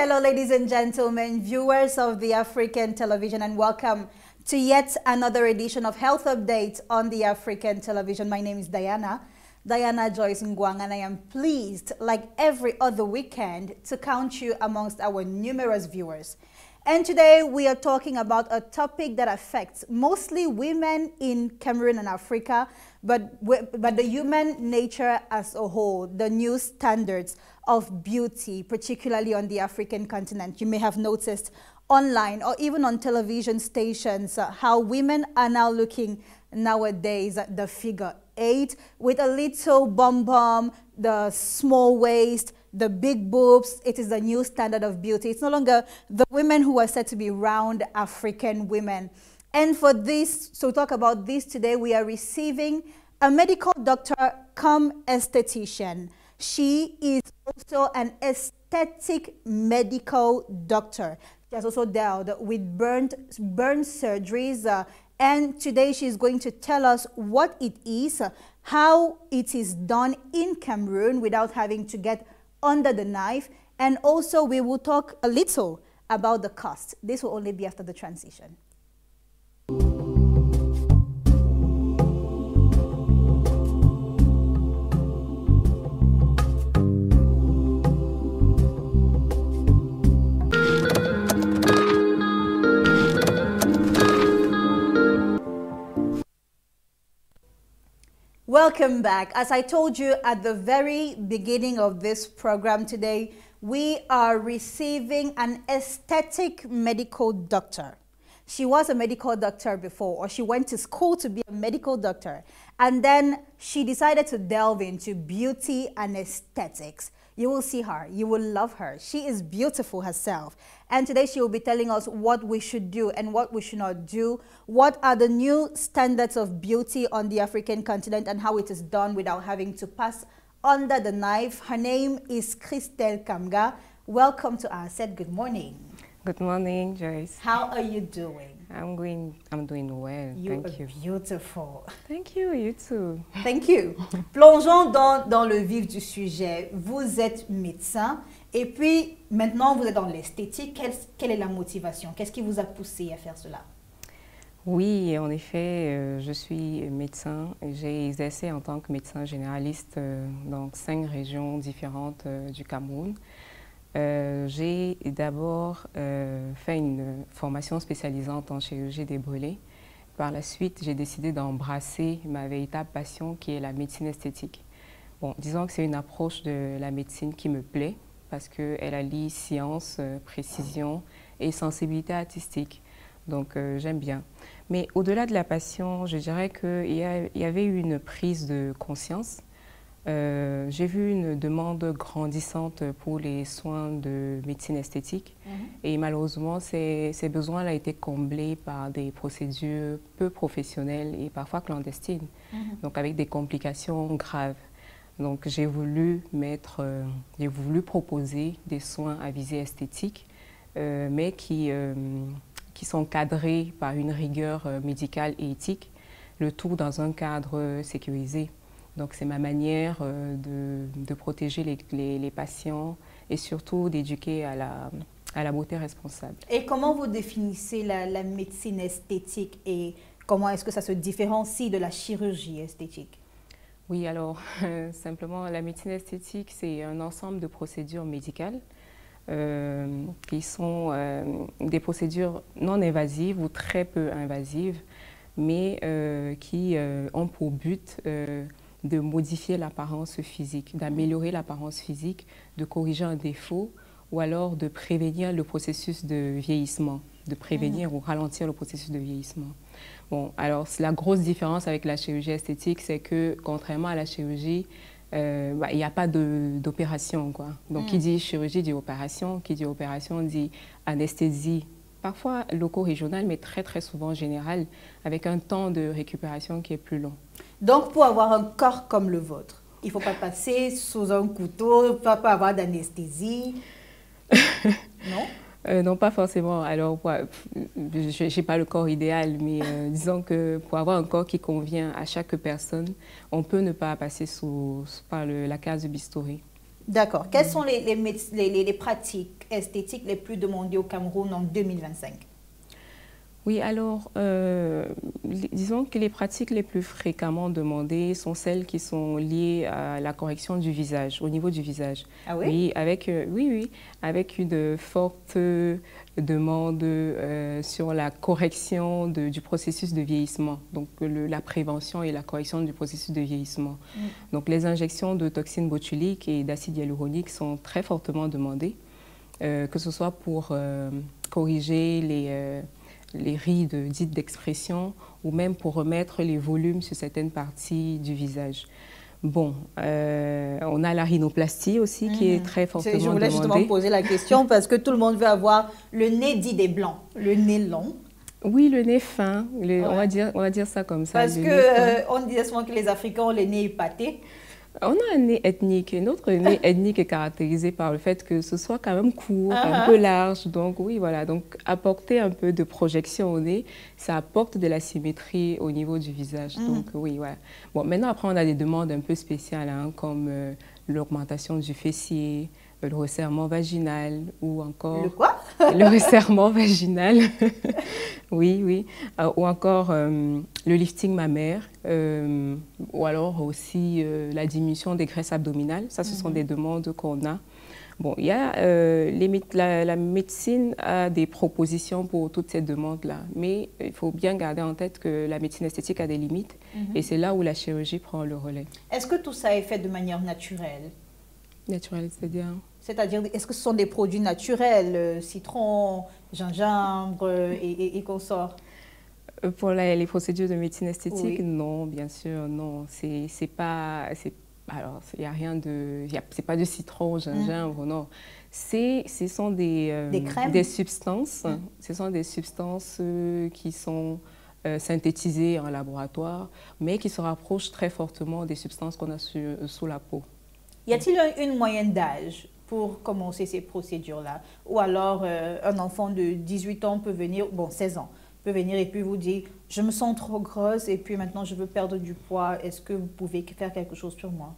Hello, ladies and gentlemen, viewers of the African Television, and welcome to yet another edition of Health Update on the African Television. My name is Diana Joyce Ngwang, and I am pleased, like every other weekend, to count you amongst our numerous viewers. And today we are talking about a topic that affects mostly women in Cameroon and Africa, but the human nature as a whole, the new standards of beauty, particularly on the African continent. You may have noticed online or even on television stations how women are now looking nowadays at the figure 8 with a little bum, the small waist, the big boobs. It is the new standard of beauty. It's no longer the women who are said to be round African women. And for this, to talk about this today, we are receiving a medical doctor cum esthetician. She is also an aesthetic medical doctor. She has also dealt with burn surgeries, and today she's going to tell us what it is, how it is done in Cameroon without having to get under the knife, and also we will talk a little about the cost. This will only be after the transition. Welcome back. As I told you at the very beginning of this program today, we are receiving an aesthetic medical doctor. She was a medical doctor before, or she went to school to be a medical doctor, and then she decided to delve into beauty and aesthetics. You will see her. You will love her. She is beautiful herself. And today she will be telling us what we should do and what we should not do. What are the new standards of beauty on the African continent and how it is done without having to pass under the knife. Her name is Christelle Kamga. Welcome to our set. Good morning. Good morning, Joyce. How are you doing? I'm doing well. Thank you. Beautiful. Thank you, you too. Thank you. Plongeons dans le vif du sujet. Vous êtes médecin et puis maintenant vous êtes dans l'esthétique. Quelle est la motivation? Qu'est-ce qui vous a poussé à faire cela? Oui, en effet, je suis médecin. J'ai exercé en tant que médecin généraliste dans 5 régions différentes du Cameroun. J'ai d'abord fait une formation spécialisante en chirurgie des brûlés. Par la suite, j'ai décidé d'embrasser ma véritable passion qui est la médecine esthétique. Bon, disons que c'est une approche de la médecine qui me plaît parce qu'elle allie science, précision et sensibilité artistique. Donc j'aime bien. Mais au-delà de la passion, je dirais qu'il y avait eu une prise de conscience. J'ai vu une demande grandissante pour les soins de médecine esthétique et malheureusement ces besoins ont été comblés par des procédures peu professionnelles et parfois clandestines, donc avec des complications graves. Donc j'ai voulu proposer des soins à visée esthétique mais qui sont cadrés par une rigueur médicale et éthique, le tout dans un cadre sécurisé. Donc c'est ma manière de protéger les patients et surtout d'éduquer à la beauté responsable. Et comment vous définissez la médecine esthétique et comment est-ce que ça se différencie de la chirurgie esthétique? Oui, alors simplement la médecine esthétique c'est un ensemble de procédures médicales qui sont des procédures non invasives ou très peu invasives mais qui ont pour but de modifier l'apparence physique, d'améliorer l'apparence physique, de corriger un défaut ou alors de prévenir le processus de vieillissement, de prévenir ou ralentir le processus de vieillissement. Bon, alors la grosse différence avec la chirurgie esthétique, c'est que contrairement à la chirurgie, il n'y a pas d'opération, quoi. Donc qui dit chirurgie dit opération dit anesthésie, parfois loco-régionale, mais très souvent générale, avec un temps de récupération qui est plus long. Donc, pour avoir un corps comme le vôtre, il ne faut pas passer sous un couteau, il ne faut pas avoir d'anesthésie, non? Non, pas forcément. Alors, je n'ai pas le corps idéal, mais disons que pour avoir un corps qui convient à chaque personne, on peut ne pas passer par la case du bistouri. D'accord. Quelles sont les pratiques esthétiques les plus demandées au Cameroun en 2025? Oui, alors, disons que les pratiques les plus fréquemment demandées sont celles qui sont liées à la correction du visage, au niveau du visage. Ah oui? Oui, avec une forte demande sur la correction du processus de vieillissement, donc la prévention et la correction du processus de vieillissement. Donc, les injections de toxines botuliques et d'acide hyaluronique sont très fortement demandées, que ce soit pour corriger les rides dites d'expression ou même pour remettre les volumes sur certaines parties du visage. Bon, on a la rhinoplastie aussi qui est très fortement demandée. Je voulais justement poser la question parce que tout le monde veut avoir le nez dit des blancs, le nez long. Oui, le nez fin, on va dire ça comme ça. Parce qu'on dit souvent que les Africains ont le nez épaté. On a un nez ethnique. Notre nez ethnique est caractérisé par le fait que ce soit quand même court, un peu large. Donc oui, voilà. Donc apporter un peu de projection au nez, ça apporte de la symétrie au niveau du visage. Donc oui, voilà. Bon, maintenant après on a des demandes un peu spéciales, hein, comme l'augmentation du fessier, le resserrement vaginal ou encore... Le quoi? Le resserrement vaginal, oui. Ou encore le lifting mammaire, ou alors aussi la diminution des graisses abdominales. Ça, ce sont des demandes qu'on a. Bon, il y a, la médecine a des propositions pour toutes ces demandes-là, mais il faut bien garder en tête que la médecine esthétique a des limites et c'est là où la chirurgie prend le relais. Est-ce que tout ça est fait de manière naturelle? Naturelle, c'est-à-dire? C'est-à-dire, est-ce que ce sont des produits naturels, citron, gingembre et consorts? Pour les procédures de médecine esthétique, oui. Non, bien sûr, non. C'est pas, alors, il y a rien de, c'est pas de citron, gingembre, non. Ce sont des crèmes? des substances. Ce sont des substances qui sont synthétisées en laboratoire, mais qui se rapprochent très fortement des substances qu'on a sous la peau. Y a-t-il une moyenne d'âge pour commencer ces procédures-là? Ou alors, un enfant de 18 ans peut venir, bon, 16 ans, peut venir et puis vous dire « Je me sens trop grosse et puis maintenant je veux perdre du poids. Est-ce que vous pouvez faire quelque chose sur moi ?»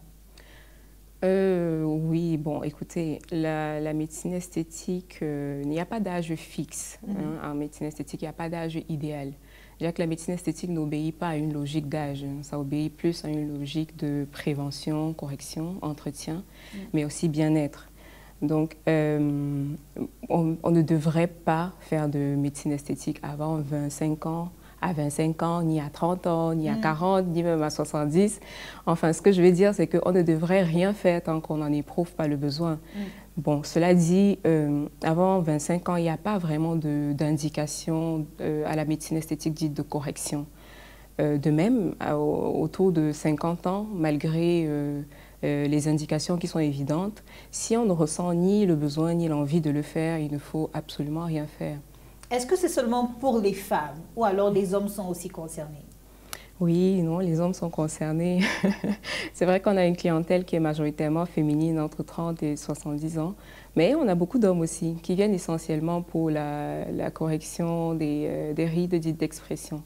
Oui, bon, écoutez, la médecine esthétique, il n'y a pas d'âge fixe. Hein, en médecine esthétique, il n'y a pas d'âge idéal. Je dirais que la médecine esthétique n'obéit pas à une logique d'âge. Ça obéit plus à une logique de prévention, correction, entretien, mais aussi bien-être. Donc, on ne devrait pas faire de médecine esthétique avant 25 ans, à 25 ans, ni à 30 ans, ni à 40, ni même à 70. Enfin, ce que je veux dire, c'est qu'on ne devrait rien faire tant qu'on n'en éprouve pas le besoin. Bon, cela dit, avant 25 ans, il n'y a pas vraiment d'indication à la médecine esthétique dite de correction. De même, autour de 50 ans, malgré les indications qui sont évidentes, si on ne ressent ni le besoin ni l'envie de le faire, il ne faut absolument rien faire. Est-ce que c'est seulement pour les femmes ou alors les hommes sont aussi concernés? Oui, non, les hommes sont concernés. C'est vrai qu'on a une clientèle qui est majoritairement féminine, entre 30 et 70 ans, mais on a beaucoup d'hommes aussi qui viennent essentiellement pour la correction des rides dites d'expression.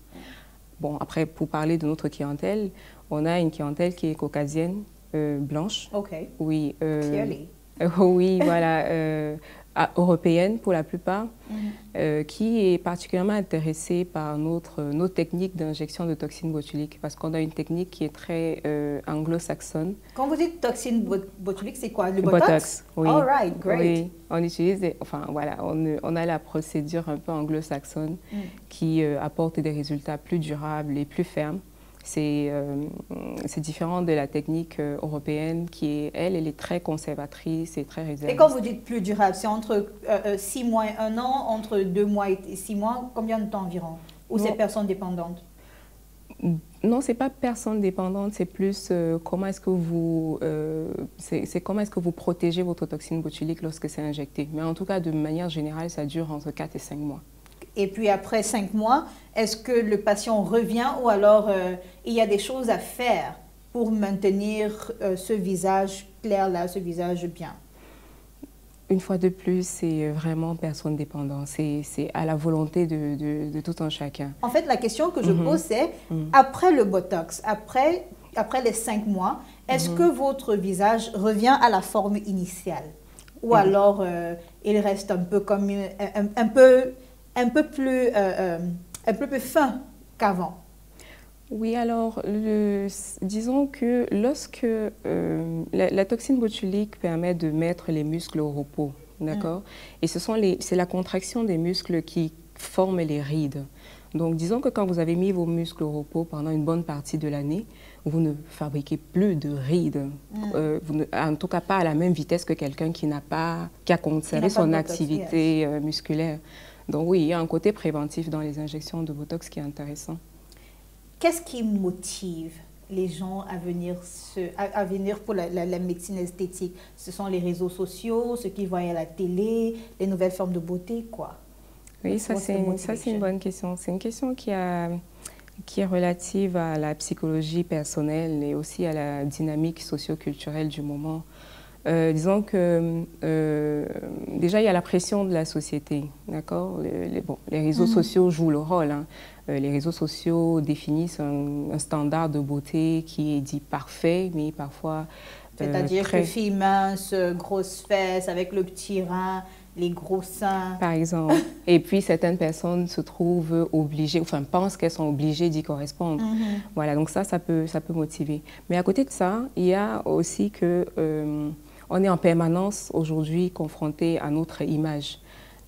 Bon, après, pour parler de notre clientèle, on a une clientèle qui est caucasienne, blanche. OK. Oui. Clearly. Oui, voilà. Européenne pour la plupart, qui est particulièrement intéressée par notre technique d'injection de toxines botuliques, parce qu'on a une technique qui est très anglo-saxonne. Quand vous dites toxine botulique, c'est quoi? Le Botox? Oui. All right, great. Oui, on utilise, enfin voilà, on a la procédure un peu anglo-saxonne qui apporte des résultats plus durables et plus fermes. C'est différent de la technique européenne qui est, elle est très conservatrice et très réservée. Et quand vous dites plus durable, c'est entre 6 mois et 1 an, entre 2 mois et 6 mois, combien de temps environ? Ou c'est personne dépendante? Non, c'est pas personne dépendante, c'est plus comment est-ce que vous comment est-ce que vous protégez votre toxine botulique lorsque c'est injecté. Mais en tout cas, de manière générale, ça dure entre 4 et 5 mois. Et puis après 5 mois, est-ce que le patient revient ou alors il y a des choses à faire pour maintenir ce visage clair-là, ce visage bien? Une fois de plus, c'est vraiment personne dépendant. C'est à la volonté de tout un chacun. En fait, la question que je pose, c'est après le Botox, après les 5 mois, est-ce que votre visage revient à la forme initiale? Ou alors il reste un peu comme un peu plus fin qu'avant? Oui, alors, disons que lorsque la toxine botulique permet de mettre les muscles au repos, d'accord? Et c'est la contraction des muscles qui forme les rides. Donc, disons que quand vous avez mis vos muscles au repos pendant une bonne partie de l'année, vous ne fabriquez plus de rides. En tout cas, pas à la même vitesse que quelqu'un qui a conservé son activité musculaire. Donc oui, il y a un côté préventif dans les injections de Botox qui est intéressant. Qu'est-ce qui motive les gens à venir pour la médecine esthétique? Ce sont les réseaux sociaux, ce qu'ils voient à la télé, les nouvelles formes de beauté, quoi? Oui, ça c'est une bonne question. C'est une question qui est relative à la psychologie personnelle et aussi à la dynamique socio-culturelle du moment. Disons que déjà il y a la pression de la société, d'accord? Les réseaux sociaux jouent le rôle, hein. Les réseaux sociaux définissent un standard de beauté qui est dit parfait, mais parfois c'est-à-dire que filles minces, grosses fesses, avec le petit rein, les gros seins. Par exemple. Et puis, certaines personnes se trouvent obligées, enfin, pensent qu'elles sont obligées d'y correspondre. Voilà, donc ça peut motiver. Mais à côté de ça, il y a aussi que on est en permanence aujourd'hui confronté à notre image,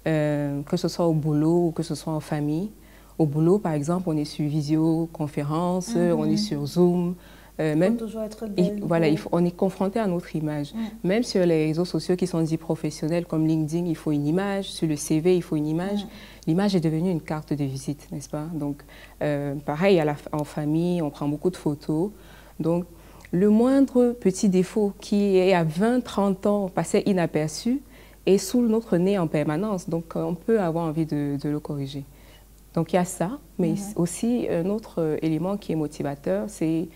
que ce soit au boulot ou que ce soit en famille. Au boulot, par exemple, on est sur visioconférence, on est sur Zoom. Même, toujours être belle. Voilà, on est confronté à notre image. Même sur les réseaux sociaux qui sont dits professionnels comme LinkedIn, il faut une image. Sur le CV, il faut une image. L'image est devenue une carte de visite, n'est-ce pas? Donc, pareil, en famille, on prend beaucoup de photos. Donc, le moindre petit défaut qui est à 20-30 ans passé inaperçu est sous notre nez en permanence. Donc, on peut avoir envie de le corriger. Donc, il y a ça, mais aussi un autre élément qui est motivateur, c'est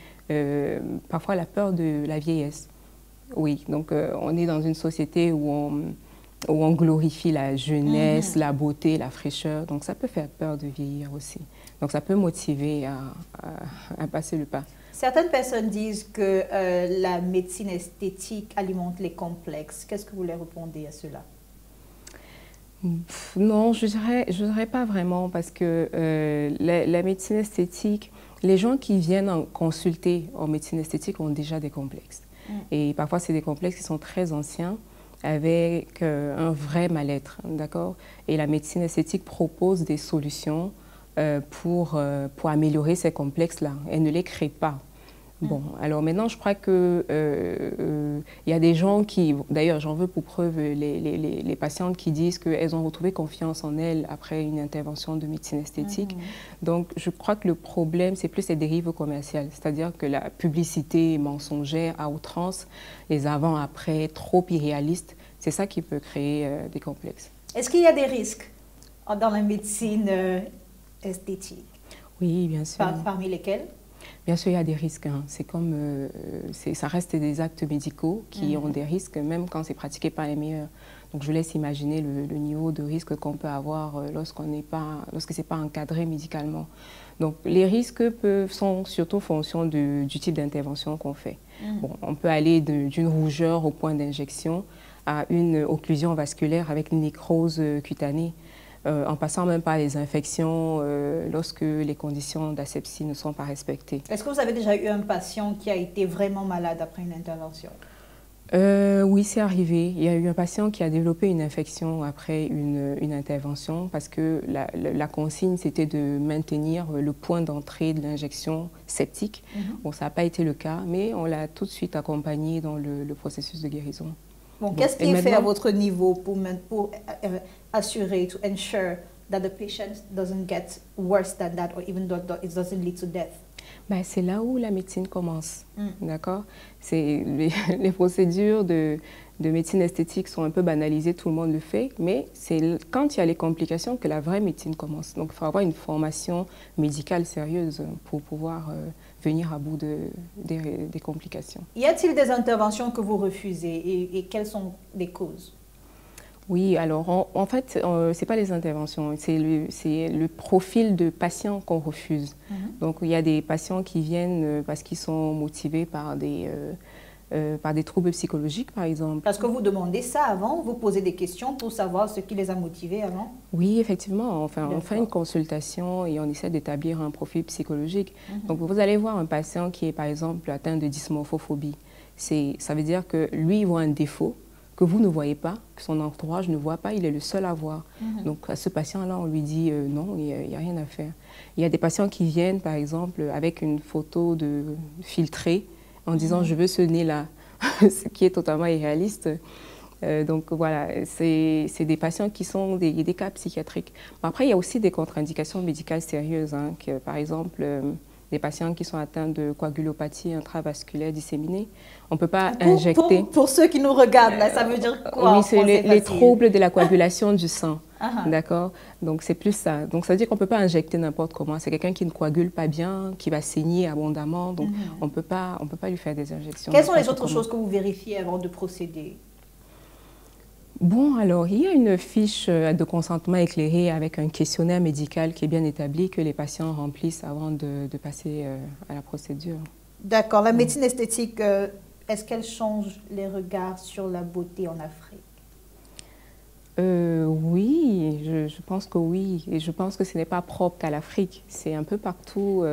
parfois la peur de la vieillesse. Oui, donc on est dans une société où on glorifie la jeunesse, la beauté, la fraîcheur. Donc ça peut faire peur de vieillir aussi. Donc ça peut motiver à passer le pas. Certaines personnes disent que la médecine esthétique alimente les complexes. Qu'est-ce que vous leur répondez à cela? Non, je dirais pas vraiment parce que la médecine esthétique, les gens qui viennent consulter en médecine esthétique ont déjà des complexes. Et parfois, c'est des complexes qui sont très anciens avec un vrai mal-être, d'accord? Et la médecine esthétique propose des solutions pour améliorer ces complexes-là. Elle ne les crée pas. Bon, alors maintenant, je crois que y a des gens qui, d'ailleurs, j'en veux pour preuve les patientes qui disent qu'elles ont retrouvé confiance en elles après une intervention de médecine esthétique. Donc, je crois que le problème, c'est plus les dérives commerciales, c'est-à-dire que la publicité mensongère à outrance, les avant-après trop irréalistes, c'est ça qui peut créer des complexes. Est-ce qu'il y a des risques dans la médecine esthétique? Oui, bien sûr. Parmi lesquels? Bien sûr, il y a des risques. Hein. C'est comme, ça reste des actes médicaux qui ont des risques, même quand c'est pratiqué par les meilleurs. Donc, je laisse imaginer le niveau de risque qu'on peut avoir lorsque c'est pas encadré médicalement. Donc, les risques sont surtout en fonction du type d'intervention qu'on fait. Bon, on peut aller d'une rougeur au point d'injection à une occlusion vasculaire avec une nécrose cutanée. En passant même par les infections lorsque les conditions d'asepsie ne sont pas respectées. Est-ce que vous avez déjà eu un patient qui a été vraiment malade après une intervention? Oui, c'est arrivé. Il y a eu un patient qui a développé une infection après une intervention parce que la consigne, c'était de maintenir le point d'entrée de l'injection septique. Bon, ça n'a pas été le cas, mais on l'a tout de suite accompagné dans le processus de guérison. Bon, qu'est-ce qui est fait à votre niveau pour assurer, to ensure that the patient doesn't get worse than that or even though it doesn't lead to death? Ben, c'est là où la médecine commence, d'accord? Les procédures de médecine esthétique sont un peu banalisées, tout le monde le fait, mais c'est quand il y a les complications que la vraie médecine commence. Donc, il faut avoir une formation médicale sérieuse pour pouvoir venir à bout des complications. Y a-t-il des interventions que vous refusez et quelles sont les causes? Oui, alors en fait, ce n'est pas les interventions, c'est le profil de patient qu'on refuse. Donc il y a des patients qui viennent parce qu'ils sont motivés par des troubles psychologiques, par exemple. Parce que vous demandez ça avant, vous posez des questions pour savoir ce qui les a motivés avant? Oui, effectivement. Enfin, on fait une consultation et on essaie d'établir un profil psychologique. Donc vous allez voir un patient qui est, par exemple, atteint de dysmorphophobie. Ça veut dire que lui, il voit un défaut que vous ne voyez pas, que son entourage ne voit pas, il est le seul à voir. Donc à ce patient-là, on lui dit non, il n'y a rien à faire. Il y a des patients qui viennent, par exemple, avec une photo filtrée en disant je veux ce nez-là, ce qui est totalement irréaliste. Donc voilà, c'est des patients qui sont des cas psychiatriques. Mais après, il y a aussi des contre-indications médicales sérieuses, hein, par exemple, des patients qui sont atteints de coagulopathie intravasculaire disséminée. On ne peut pas injecter... Pour ceux qui nous regardent, là, ça veut dire quoi? Oui, c'est les troubles de la coagulation du sang. D'accord? Donc, c'est plus ça. Donc, ça veut dire qu'on ne peut pas injecter n'importe comment. C'est quelqu'un qui ne coagule pas bien, qui va saigner abondamment. Donc, on ne peut pas lui faire des injections. Quelles sont les autres choses que vous vérifiez avant de procéder? Bon, alors, il y a une fiche de consentement éclairé avec un questionnaire médical qui est bien établi que les patients remplissent avant de passer à la procédure. D'accord. La médecine esthétique, est-ce qu'elle change les regards sur la beauté en Afrique? Oui, je pense que oui. Et je pense que ce n'est pas propre qu'à l'Afrique. C'est un peu partout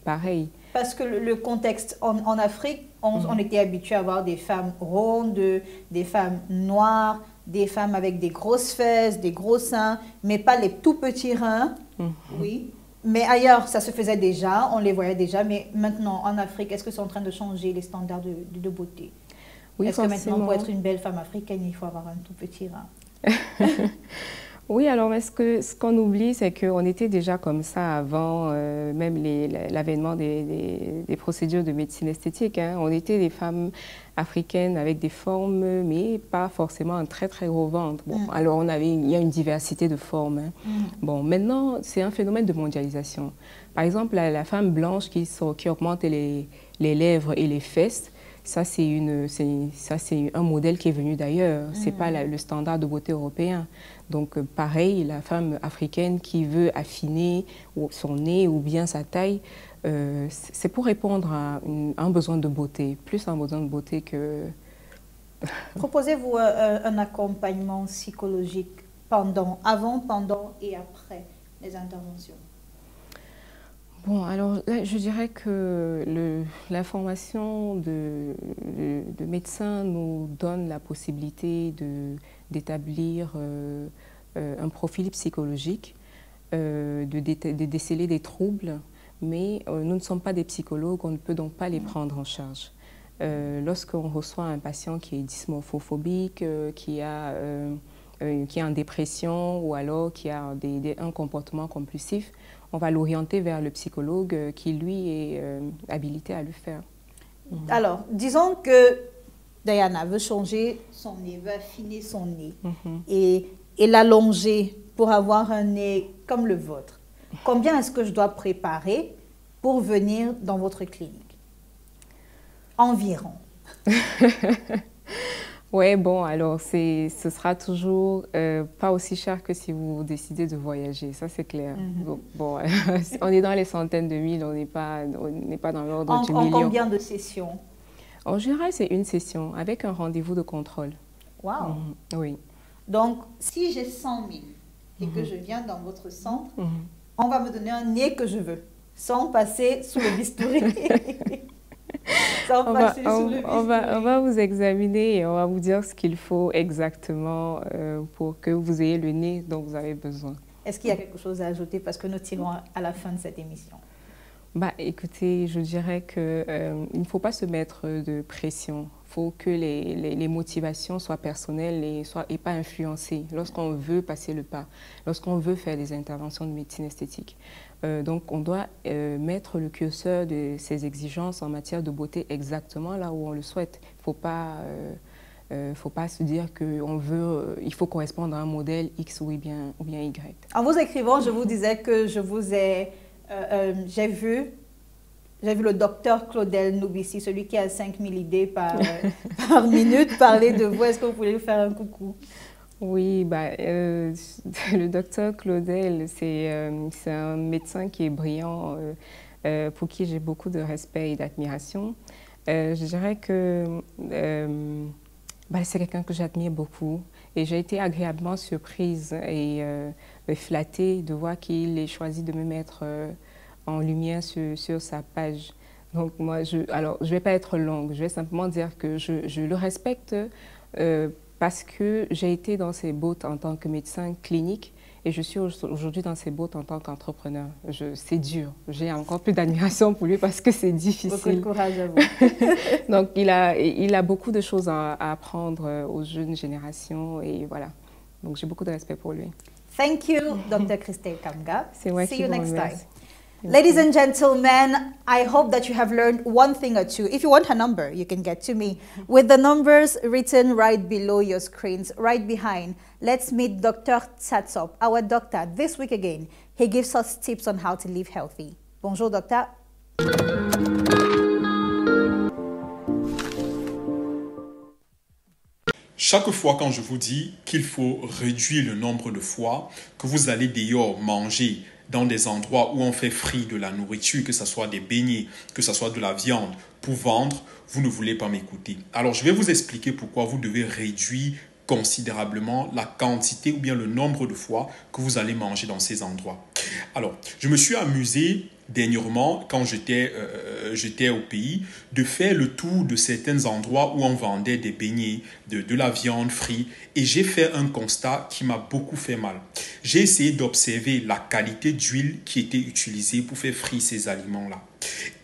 pareil. Parce que le contexte en Afrique, on était habitué à avoir des femmes rondes, des femmes noires, des femmes avec des grosses fesses, des gros seins, mais pas les tout petits reins. Oui. Mais ailleurs, ça se faisait déjà, on les voyait déjà. Mais maintenant, en Afrique, est-ce que c'est en train de changer les standards de beauté? Oui, est-ce que maintenant, pour être une belle femme africaine, il faut avoir un tout petit rein? Oui, alors ce qu'on oublie, c'est qu'on était déjà comme ça avant même l'avènement des procédures de médecine esthétique. Hein. On était des femmes africaines avec des formes, mais pas forcément un très très gros ventre. Bon, alors il y a une diversité de formes. Hein. Bon, maintenant, c'est un phénomène de mondialisation. Par exemple, la femme blanche qui augmente les lèvres et les fesses, ça, c'est un modèle qui est venu d'ailleurs. Ce n'est pas le standard de beauté européen. Donc, pareil, la femme africaine qui veut affiner son nez ou bien sa taille, c'est pour répondre à un besoin de beauté, plus un besoin de beauté que... Proposez-vous un accompagnement psychologique avant, pendant et après les interventions? Bon, alors là, je dirais que l'information de médecins nous donne la possibilité d'établir un profil psychologique, de déceler des troubles, mais nous ne sommes pas des psychologues, on ne peut donc pas les prendre en charge. Lorsqu'on reçoit un patient qui est dysmorphophobique, qui est en dépression ou alors qui a un comportement compulsif, on va l'orienter vers le psychologue qui, lui, est habilité à le faire. Alors, disons que Diana veut changer son nez, veut affiner son nez et l'allonger pour avoir un nez comme le vôtre. Combien est-ce que je dois préparer pour venir dans votre clinique? Environ. Oui, bon, alors ce sera toujours pas aussi cher que si vous décidez de voyager, ça c'est clair. Donc, bon, on est dans les centaines de mille, on n'est pas dans l'ordre du million. En combien de sessions? En général, c'est une session avec un rendez-vous de contrôle. Wow. Oui. Donc, si j'ai 100 000 et que je viens dans votre centre, on va me donner un nez que je veux, sans passer sous le bistouri. On va vous examiner et on va vous dire ce qu'il faut exactement pour que vous ayez le nez dont vous avez besoin. Est-ce qu'il y a quelque chose à ajouter parce que nous tirons à la fin de cette émission? Bah, écoutez, je dirais qu'il ne faut pas se mettre de pression. Il faut que les motivations soient personnelles et pas influencées lorsqu'on veut passer le pas, lorsqu'on veut faire des interventions de médecine esthétique. Donc, on doit mettre le curseur de ces exigences en matière de beauté exactement là où on le souhaite. Il ne faut pas se dire qu'il faut correspondre à un modèle X ou bien Y. En vous écrivant, je vous disais que j'ai vu le docteur Claudel Noubissi, celui qui a 5000 idées par minute, parler de vous. Est-ce que vous pouvez lui faire un coucou? Oui, le docteur Claudel, c'est un médecin qui est brillant, pour qui j'ai beaucoup de respect et d'admiration. Je dirais que c'est quelqu'un que j'admire beaucoup et j'ai été agréablement surprise et flattée de voir qu'il ait choisi de me mettre en lumière sur sa page. Donc moi, je ne vais pas être longue, je vais simplement dire que je le respecte parce que j'ai été dans ses bottes en tant que médecin clinique et je suis aujourd'hui dans ses bottes en tant qu'entrepreneur. C'est dur. J'ai encore plus d'admiration pour lui parce que c'est difficile. Beaucoup de courage à vous. Donc, il a beaucoup de choses à apprendre aux jeunes générations et voilà. Donc, j'ai beaucoup de respect pour lui. Thank you, Dr. Christelle Kamga. C'est moi See you next time. Merci. Ladies and gentlemen, I hope that you have learned one thing or two. If you want a number, you can get to me with the numbers written right below your screens, right behind. Let's meet Dr. Tsatsop, our doctor, this week again. He gives us tips on how to live healthy. Bonjour, docteur. Chaque fois quand je vous dis qu'il faut réduire le nombre de fois que vous allez dehors manger dans des endroits où on fait frire de la nourriture, que ce soit des beignets, que ce soit de la viande, pour vendre, vous ne voulez pas m'écouter. Alors, je vais vous expliquer pourquoi vous devez réduire considérablement la quantité ou bien le nombre de fois que vous allez manger dans ces endroits. Alors, je me suis amusé dernièrement, quand j'étais au pays, de faire le tour de certains endroits où on vendait des beignets, de la viande frite, et j'ai fait un constat qui m'a beaucoup fait mal. J'ai essayé d'observer la qualité d'huile qui était utilisée pour faire frire ces aliments-là.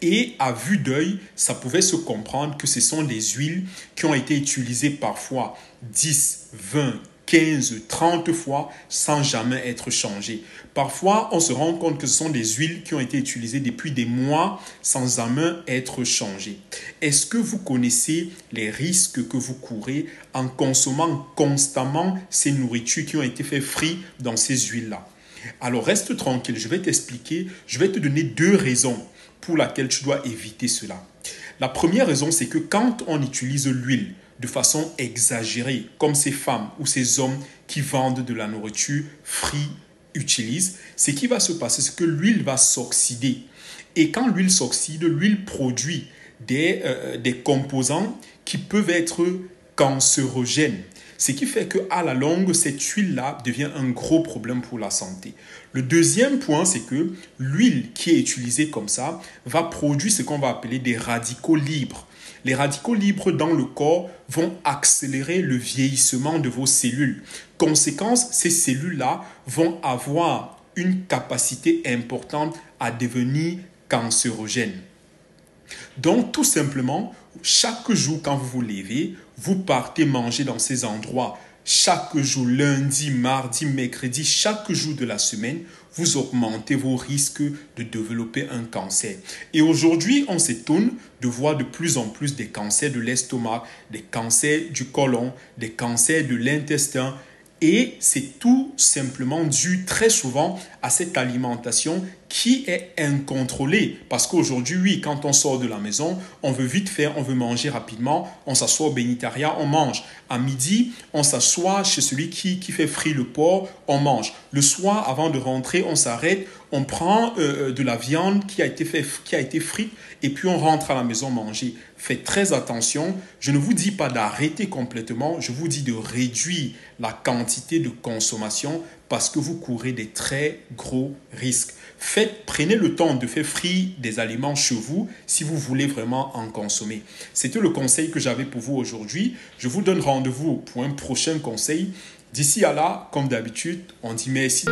Et à vue d'œil, ça pouvait se comprendre que ce sont des huiles qui ont été utilisées parfois 10, 20, 15, 30 fois sans jamais être changées. Parfois, on se rend compte que ce sont des huiles qui ont été utilisées depuis des mois sans jamais être changées. Est-ce que vous connaissez les risques que vous courez en consommant constamment ces nourritures qui ont été faites frire dans ces huiles-là? Alors, reste tranquille, je vais t'expliquer, je vais te donner 2 raisons pour lesquelles tu dois éviter cela. La première raison, c'est que quand on utilise l'huile de façon exagérée, comme ces femmes ou ces hommes qui vendent de la nourriture frite utilisent, ce qui va se passer, c'est que l'huile va s'oxyder. Et quand l'huile s'oxyde, l'huile produit des composants qui peuvent être cancérogènes. Ce qui fait qu'à la longue, cette huile-là devient un gros problème pour la santé. Le deuxième point, c'est que l'huile qui est utilisée comme ça va produire ce qu'on va appeler des radicaux libres. Les radicaux libres dans le corps vont accélérer le vieillissement de vos cellules. Conséquence, ces cellules-là vont avoir une capacité importante à devenir cancérogènes. Donc, tout simplement, chaque jour quand vous vous levez, vous partez manger dans ces endroits. Chaque jour, lundi, mardi, mercredi, chaque jour de la semaine, vous augmentez vos risques de développer un cancer. Et aujourd'hui, on s'étonne de voir de plus en plus des cancers de l'estomac, des cancers du côlon, des cancers de l'intestin. Et c'est tout simplement dû très souvent à cette alimentation qui est incontrôlée. Parce qu'aujourd'hui, oui, quand on sort de la maison, on veut vite faire, on veut manger rapidement, on s'assoit au bénitaria, on mange. À midi, on s'assoit chez celui qui fait frire le porc, on mange. Le soir, avant de rentrer, on s'arrête, on prend de la viande qui a été frite et puis on rentre à la maison manger. Faites très attention. Je ne vous dis pas d'arrêter complètement, je vous dis de réduire la quantité de consommation parce que vous courez des très gros risques. Prenez le temps de faire frire des aliments chez vous si vous voulez vraiment en consommer. C'était le conseil que j'avais pour vous aujourd'hui. Je vous donne rendez-vous pour un prochain conseil. D'ici à là, comme d'habitude, on dit merci.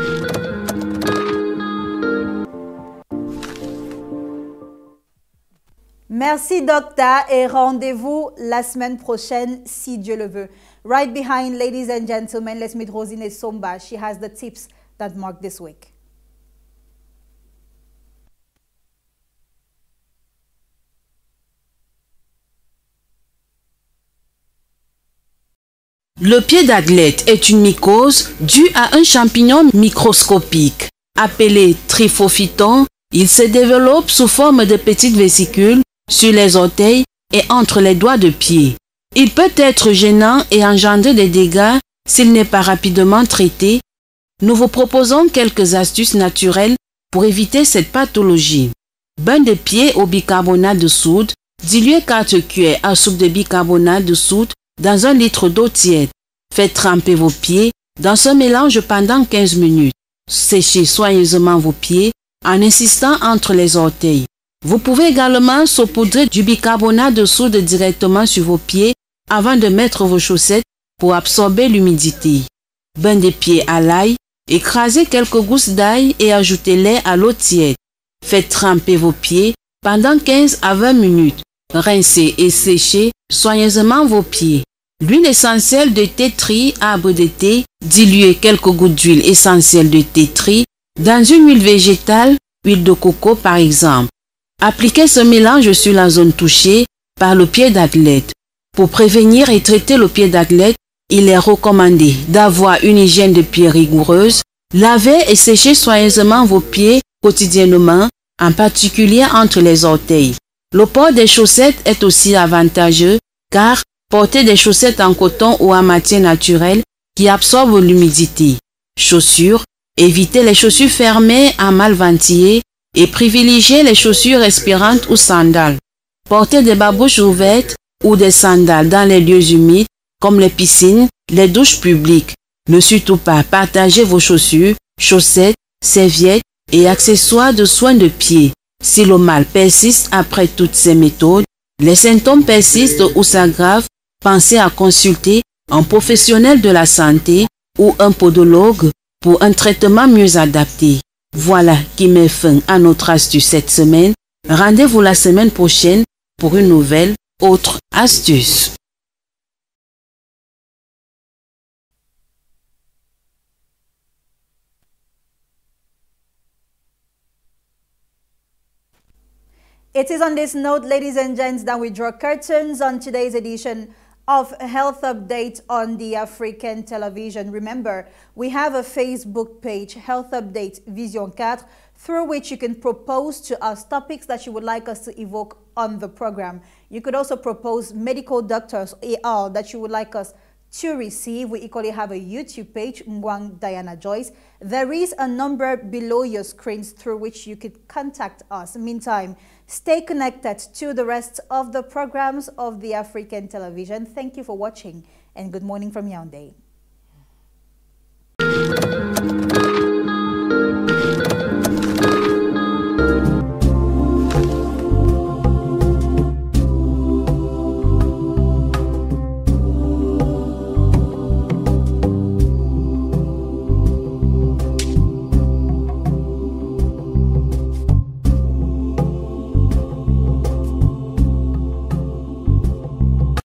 Merci docteur et rendez-vous la semaine prochaine si Dieu le veut. Right behind, ladies and gentlemen, let's meet Rosine Somba. She has the tips that mark this week. Le pied d'athlète est une mycose due à un champignon microscopique. Appelé Tryphophyton, il se développe sous forme de petites vésicules sur les orteils et entre les doigts de pied. Il peut être gênant et engendrer des dégâts s'il n'est pas rapidement traité, nous vous proposons quelques astuces naturelles pour éviter cette pathologie. Bain de pied au bicarbonate de soude. Diluez 4 cuillères à soupe de bicarbonate de soude dans 1 litre d'eau tiède. Faites tremper vos pieds dans ce mélange pendant 15 minutes. Séchez soigneusement vos pieds en insistant entre les orteils. Vous pouvez également saupoudrer du bicarbonate de soude directement sur vos pieds avant de mettre vos chaussettes pour absorber l'humidité. Bain des pieds à l'ail. Écrasez quelques gousses d'ail et ajoutez-les à l'eau tiède. Faites tremper vos pieds pendant 15 à 20 minutes. Rincez et séchez soigneusement vos pieds. L'huile essentielle de thé tree, arbre de thé. Diluez quelques gouttes d'huile essentielle de thé tree dans une huile végétale, huile de coco par exemple. Appliquez ce mélange sur la zone touchée par le pied d'athlète. Pour prévenir et traiter le pied d'athlète, il est recommandé d'avoir une hygiène de pieds rigoureuse. Lavez et séchez soigneusement vos pieds quotidiennement, en particulier entre les orteils. Le port des chaussettes est aussi avantageux car portez des chaussettes en coton ou en matière naturelle qui absorbent l'humidité. Chaussures. Évitez les chaussures fermées à mal ventiller et privilégiez les chaussures respirantes ou sandales. Portez des babouches ouvertes ou des sandales dans les lieux humides comme les piscines, les douches publiques. Ne surtout pas partager vos chaussures, chaussettes, serviettes et accessoires de soins de pied. Si le mal persiste après toutes ces méthodes, les symptômes persistent ou s'aggravent, pensez à consulter un professionnel de la santé ou un podologue pour un traitement mieux adapté. Voilà qui met fin à notre astuce cette semaine. Rendez-vous la semaine prochaine pour une nouvelle autre astuce. It is on this note, ladies and gents, that we draw curtains on today's edition of Health Update on the African Television. Remember, we have a Facebook page, Health Update Vision 4, through which you can propose to us topics that you would like us to evoke on the program. You could also propose medical doctors AR that you would like us to receive. We equally have a YouTube page, Ngwang Diana Joyce. There is a number below your screens through which you could contact us. Meantime, stay connected to the rest of the programs of the African Television. Thank you for watching and good morning from Yaoundé.